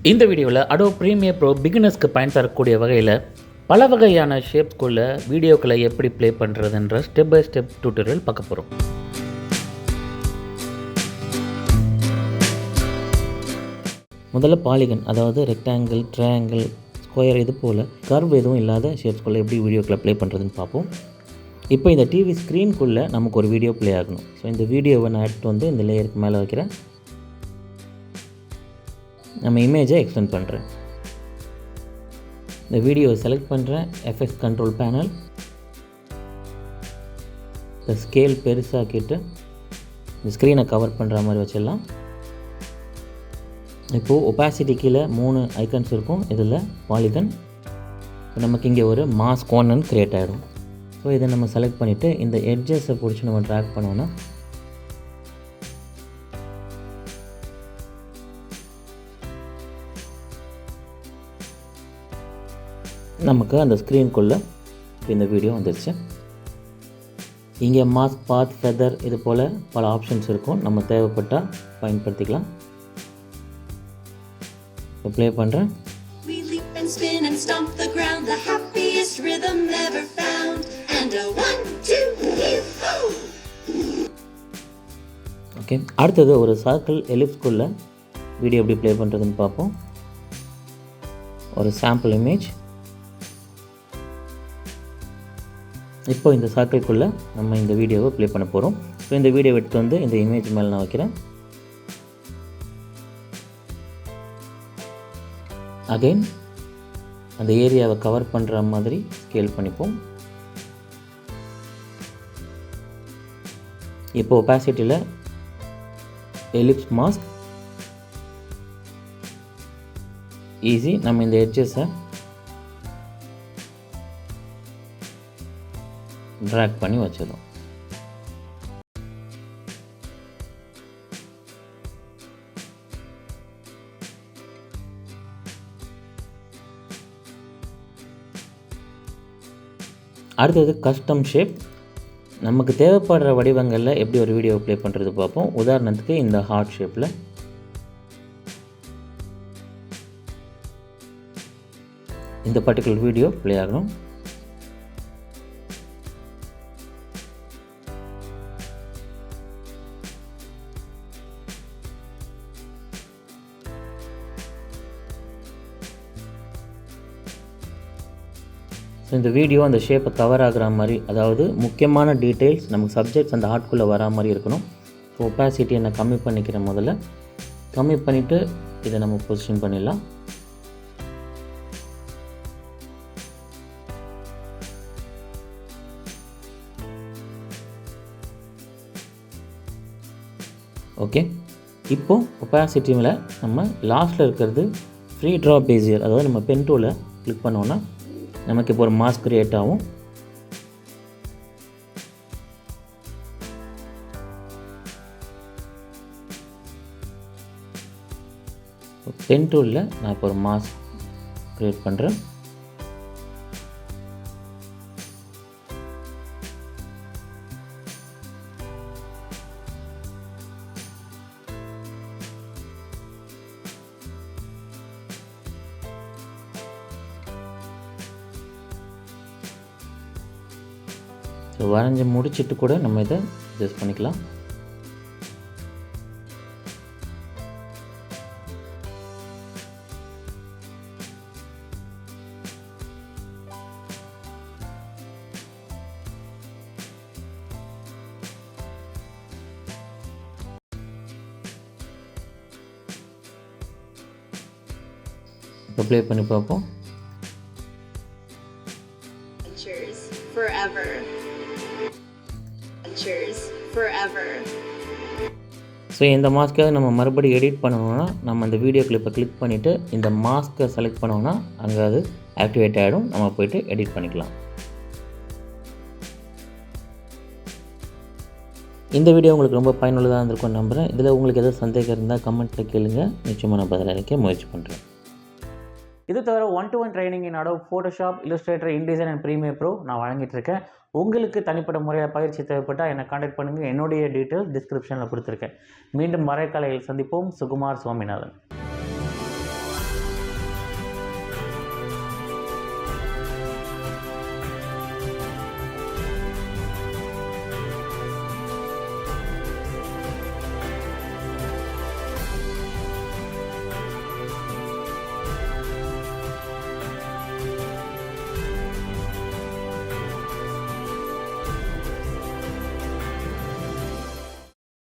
இந்த வீடியோவில் Adobe Premiere Pro பிகினர்ஸ்க்கு பயன் தரக்கூடிய வகையில் பல வகையான ஷேப்ஸ்குள்ள வீடியோக்களை எப்படி ப்ளே பண்ணுறதுன்ற ஸ்டெப் பை ஸ்டெப் டியூட்டோரியல் பார்க்க போகிறோம். முதல்ல பாலிகன், அதாவது ரெக்டாங்கிள், ட்ரையாங்கிள், ஸ்கொயர், இது போல் கர்வ் எதுவும் இல்லாத ஷேப்ஸ்குள்ளே எப்படி வீடியோக்களை ப்ளே பண்ணுறதுன்னு பார்ப்போம். இப்போ இந்த டிவி ஸ்க்ரீனுக்குள்ளே நமக்கு ஒரு வீடியோ ப்ளே ஆகணும். ஸோ இந்த வீடியோவை நான் எடுத்து வந்து இந்த லேயருக்கு மேலே வைக்கிறேன். நம்ம இமேஜை எக்ஸ்டெண்ட் பண்ணுறேன். இந்த வீடியோவை செலக்ட் பண்ணுறேன். எஃபெக்ட்ஸ் கண்ட்ரோல் பேனல், இந்த ஸ்கேல் பெருசாக்கிட்டு இந்த ஸ்க்ரீனை கவர் பண்ணுற மாதிரி வச்சிடலாம். இப்போது ஒப்பாசிட்டி கீழே 3 ஐக்கன்ஸ் இருக்கும். இதில் பாலிகன், நமக்கு இங்கே ஒரு மாஸ்க் ஒன்னு க்ரியேட் ஆகிடும். ஸோ இதை நம்ம செலக்ட் பண்ணிவிட்டு இந்த எட்ஜஸை பிடிச்சி நம்ம ட்ராக் பண்ணோன்னா நமக்கு அந்த ஸ்க்ரீனுக்குள்ளே இந்த வீடியோ வந்துடுச்சு. இங்கே மாஸ்க், பாத், ஃபெதர், இது போல் பல ஆப்ஷன்ஸ் இருக்கும். நம்ம தேவைப்பட்டால் பயன்படுத்திக்கலாம். இப்போ ப்ளே பண்ணுறேன். ஓகே, அடுத்தது ஒரு சர்க்கிள் எலிப்ஸ்குள்ளே வீடியோ எப்படி ப்ளே பண்ணுறதுன்னு பார்ப்போம். ஒரு சாம்பிள் இமேஜ். இப்போ இந்த சர்க்கிள்குள்ளே நம்ம இந்த வீடியோவை ப்ளே பண்ண போகிறோம். ஸோ இந்த வீடியோ எடுத்து வந்து இந்த இமேஜ் மேலே நான் வைக்கிறேன். அகைன் அந்த ஏரியாவை கவர் பண்ணுற மாதிரி ஸ்கேல் பண்ணிப்போம். இப்போ ஒப்பாசிட்டியில் எலிப்ஸ் மாஸ்க் ஈஸி. நம்ம இந்த எட்ஜஸை ட்ராக் பண்ணி வச்சிடும். அடுத்தது கஸ்டம் ஷேப். நமக்கு தேவைப்படுற வடிவங்களில் எப்படி ஒரு வீடியோ ப்ளே பண்ணுறது பார்ப்போம். உதாரணத்துக்கு இந்த ஹார்ட் ஷேப்பில் இந்த பர்டிகுலர் வீடியோ ப்ளே ஆகணும். ஸோ இந்த வீடியோ அந்த ஷேப்பை கவர் ஆகிற மாதிரி, அதாவது முக்கியமான டீட்டெயில்ஸ் நமக்கு சப்ஜெக்ட்ஸ் அந்த ஆர்ட்குள்ளே வரா மாதிரி இருக்கணும். ஸோ ஒப்பாசிட்டியை நான் கம்மி பண்ணிக்கிறேன். முதல்ல கம்மி பண்ணிவிட்டு இதை நம்ம பொசிஷன் பண்ணிடலாம். ஓகே, இப்போது ஒப்பாசிட்டியில் நம்ம லாஸ்ட்டில் இருக்கிறது ஃப்ரீ ட்ரா பேசியர், அதாவது நம்ம பென் டூலை கிளிக் பண்ணோன்னா நமக்கு இப்போ ஒரு மாஸ்க் கிரியேட் ஆகும். பென் டூலில் நான் இப்போ ஒரு மாஸ்க் கிரியேட் பண்ணுறேன். ஸோ வரைஞ்சி முடிச்சுட்டு கூட நம்ம இதை அட்ஜஸ்ட் பண்ணிக்கலாம். இப்போ ப்ளே பண்ணி பார்ப்போம். ஸோ இந்த மாஸ்க்கை நம்ம மறுபடியும் எடிட் பண்ணணும்னா நம்ம அந்த வீடியோ கிளிப்பை கிளிக் பண்ணிவிட்டு இந்த மாஸ்க்கை செலக்ட் பண்ணோம்னா அங்கே அது ஆக்டிவேட் ஆகிடும். நம்ம போய்ட்டு எடிட் பண்ணிக்கலாம். இந்த வீடியோ உங்களுக்கு ரொம்ப பயனுள்ளதாக இருந்திருக்கும்னு நம்புகிறேன். இதில் உங்களுக்கு எதாவது சந்தேகம் இருந்தால் கமெண்ட்டில் கேளுங்க. நிச்சயமாக நான் பதிலளிக்க முயற்சி பண்ணுறேன். இது தவிர 1-to-1 training in Adobe Photoshop, Illustrator, Indesign and Premiere Pro நான் வழங்கிட்டு இருக்கேன். உங்களுக்கு தனிப்பட்ட முறையில் பயிற்சி தேவைப்பட்டால் என்னை கான்டாக்ட் பண்ணுங்கள். என்னுடைய டீட்டெயில்ஸ் டிஸ்கிரிப்ஷனில் கொடுத்துருக்கேன். மீண்டும் varaikalaiயில் சந்திப்போம். சுகுமார் சுவாமிநாதன்.